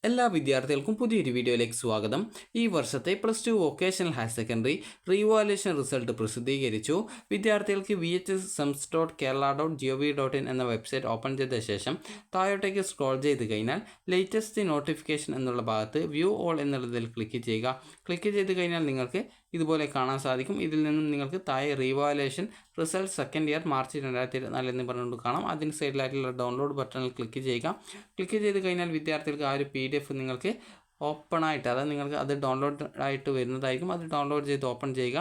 എല്ലാ വിദ്യാർത്ഥികൾക്കും പുതിയൊരു വീഡിയോയിലേക്ക് സ്വാഗതം. ഈ വർഷത്തെ +2 vocational higher secondary revaluation result പ്രസിദ്ധീകരിച്ചു. വിദ്യാർത്ഥികൾക്ക് vhsums.kerala.gov.in എന്ന വെബ്സൈറ്റ് ഓപ്പൺ ചെയ്ത ശേഷം താഴോട്ടേക്ക് സ്ക്രോൾ ചെയ്ത് കഴിഞ്ഞാൽ ലേറ്റസ്റ്റ് നോട്ടിഫിക്കേഷൻ എന്നുള്ള ഭാഗത്ത് വ്യൂ ഓൾ എന്നുള്ളതിൽ ക്ലിക്ക് ചെയ്യുക. ക്ലിക്ക് ചെയ്ത് കഴിഞ്ഞാൽ നിങ്ങൾക്ക് ഇതുപോലെ കാണാൻ സാധിക്കും. ഇതിൽ നിന്നും നിങ്ങൾക്ക് താഴെ revaluation result second year March 2024 എന്ന് പറഞ്ഞുകൊണ്ട് കാണാം. അതിന് സൈഡിലായിട്ടുള്ള ഡൗൺലോഡ് ബട്ടണിൽ ക്ലിക്ക് ചെയ്യുക. ക്ലിക്ക് ചെയ്ത് കഴിഞ്ഞാൽ വിദ്യാർത്ഥികൾക്ക് ആ ഒരു PDF നിങ്ങൾക്ക് ഓപ്പണായിട്ട്, അതായത് നിങ്ങൾക്ക് അത് ഡൗൺലോഡ് ആയിട്ട് വരുന്നതായിരിക്കും. അത് ഡൗൺലോഡ് ചെയ്ത് ഓപ്പൺ ചെയ്യുക.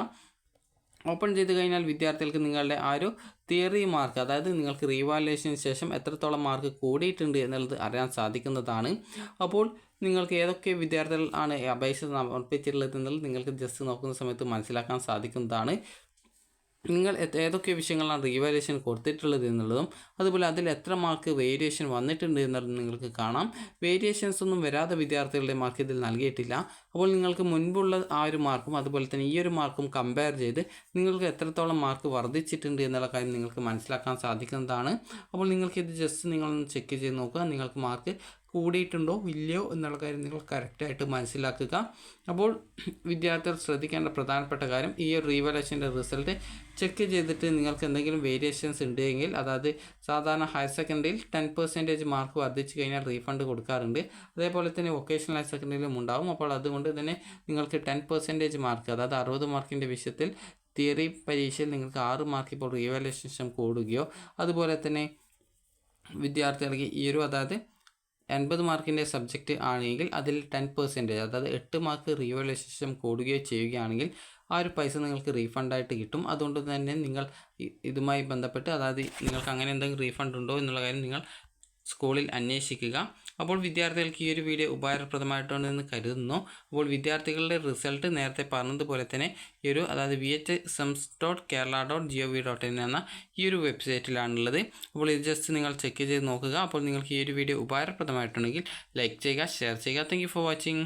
ഓപ്പൺ ചെയ്ത് കഴിഞ്ഞാൽ വിദ്യാർത്ഥികൾക്ക് നിങ്ങളുടെ ആ ഒരു തിയറി മാർക്ക്, അതായത് നിങ്ങൾക്ക് റീവാലുവേഷന് ശേഷം എത്രത്തോളം മാർക്ക് കൂടിയിട്ടുണ്ട് എന്നുള്ളത് അറിയാൻ സാധിക്കുന്നതാണ്. അപ്പോൾ നിങ്ങൾക്ക് ഏതൊക്കെ വിദ്യാർത്ഥികൾ ആണ് അപേക്ഷ സമർപ്പിച്ചിട്ടുള്ളത് എന്നുള്ളത് നിങ്ങൾക്ക് ജസ്റ്റ് നോക്കുന്ന സമയത്ത് മനസ്സിലാക്കാൻ സാധിക്കുന്നതാണ്. നിങ്ങൾ ഏതൊക്കെ വിഷയങ്ങളാണ് റീവാലുവേഷൻ കൊടുത്തിട്ടുള്ളത് എന്നുള്ളതും അതുപോലെ അതിൽ എത്ര മാർക്ക് വേരിയേഷൻ വന്നിട്ടുണ്ട് എന്നുള്ളത് നിങ്ങൾക്ക് കാണാം. വേരിയേഷൻസ് ഒന്നും വരാതെ വിദ്യാർത്ഥികളുടെ മാർക്ക് ഇതിൽ നൽകിയിട്ടില്ല. അപ്പോൾ നിങ്ങൾക്ക് മുൻപുള്ള ആ ഒരു മാർക്കും അതുപോലെ തന്നെ ഈ ഒരു മാർക്കും കമ്പയർ ചെയ്ത് നിങ്ങൾക്ക് എത്രത്തോളം മാർക്ക് വർദ്ധിച്ചിട്ടുണ്ട് എന്നുള്ള കാര്യം നിങ്ങൾക്ക് മനസ്സിലാക്കാൻ സാധിക്കുന്നതാണ്. അപ്പോൾ നിങ്ങൾക്ക് ഇത് ജസ്റ്റ് നിങ്ങളൊന്ന് ചെക്ക് ചെയ്ത് നോക്കുക. നിങ്ങൾക്ക് മാർക്ക് കൂടിയിട്ടുണ്ടോ ഇല്ലയോ എന്നുള്ള കാര്യം നിങ്ങൾ കറക്റ്റായിട്ട് മനസ്സിലാക്കുക. അപ്പോൾ വിദ്യാർത്ഥികൾ ശ്രദ്ധിക്കേണ്ട പ്രധാനപ്പെട്ട കാര്യം, ഈ ഒരു റീവാലുവേഷൻ്റെ റിസൾട്ട് ചെക്ക് ചെയ്തിട്ട് നിങ്ങൾക്ക് എന്തെങ്കിലും വേരിയേഷൻസ് ഉണ്ടെങ്കിൽ, അതായത് സാധാരണ ഹയർ സെക്കൻഡറിയിൽ 10% മാർക്ക് വർദ്ധിച്ചു കഴിഞ്ഞാൽ റീഫണ്ട് കൊടുക്കാറുണ്ട്. അതേപോലെ തന്നെ വൊക്കേഷണൽ ഹയർ സെക്കൻഡറിയിലും ഉണ്ടാകും. അപ്പോൾ അതുകൊണ്ട് തന്നെ നിങ്ങൾക്ക് 10% മാർക്ക്, അതായത് 60 മാർക്കിൻ്റെ വിഷയത്തിൽ തിയറി പരീക്ഷയിൽ നിങ്ങൾക്ക് 6 മാർക്ക് ഇപ്പോൾ റീവാലുവേഷൻ കൂടുകയോ, അതുപോലെ തന്നെ വിദ്യാർത്ഥികൾക്ക് ഈ ഒരു, അതായത് 80 മാർക്കിൻ്റെ സബ്ജക്റ്റ് ആണെങ്കിൽ അതിൽ 10%, അതായത് 8 മാർക്ക് റീവാലുവേഷൻ കൂടുകയോ ചെയ്യുകയാണെങ്കിൽ ആ ഒരു പൈസ നിങ്ങൾക്ക് റീഫണ്ടായിട്ട് കിട്ടും. അതുകൊണ്ട് തന്നെ നിങ്ങൾ ഇതുമായി ബന്ധപ്പെട്ട്, അതായത് നിങ്ങൾക്ക് അങ്ങനെ എന്തെങ്കിലും റീഫണ്ട് ഉണ്ടോ എന്നുള്ള കാര്യം നിങ്ങൾ സ്കൂളിൽ അന്വേഷിക്കുക. അപ്പോൾ വിദ്യാർത്ഥികൾക്ക് ഈ ഒരു വീഡിയോ ഉപകാരപ്രദമായിട്ടുണ്ടെന്ന് കരുതുന്നു. അപ്പോൾ വിദ്യാർത്ഥികളുടെ റിസൾട്ട് നേരത്തെ പറഞ്ഞതുപോലെ തന്നെ ഈ ഒരു, അതായത് vhsums.kerala.gov.in എന്ന ഈ ഒരു വെബ്സൈറ്റിലാണുള്ളത്. അപ്പോൾ ഇത് ജസ്റ്റ് നിങ്ങൾ ചെക്ക് ചെയ്ത് നോക്കുക. അപ്പോൾ നിങ്ങൾക്ക് ഈ ഒരു വീഡിയോ ഉപകാരപ്രദമായിട്ടുണ്ടെങ്കിൽ ലൈക്ക് ചെയ്യുക, ഷെയർ ചെയ്യുക. Thank you for watching.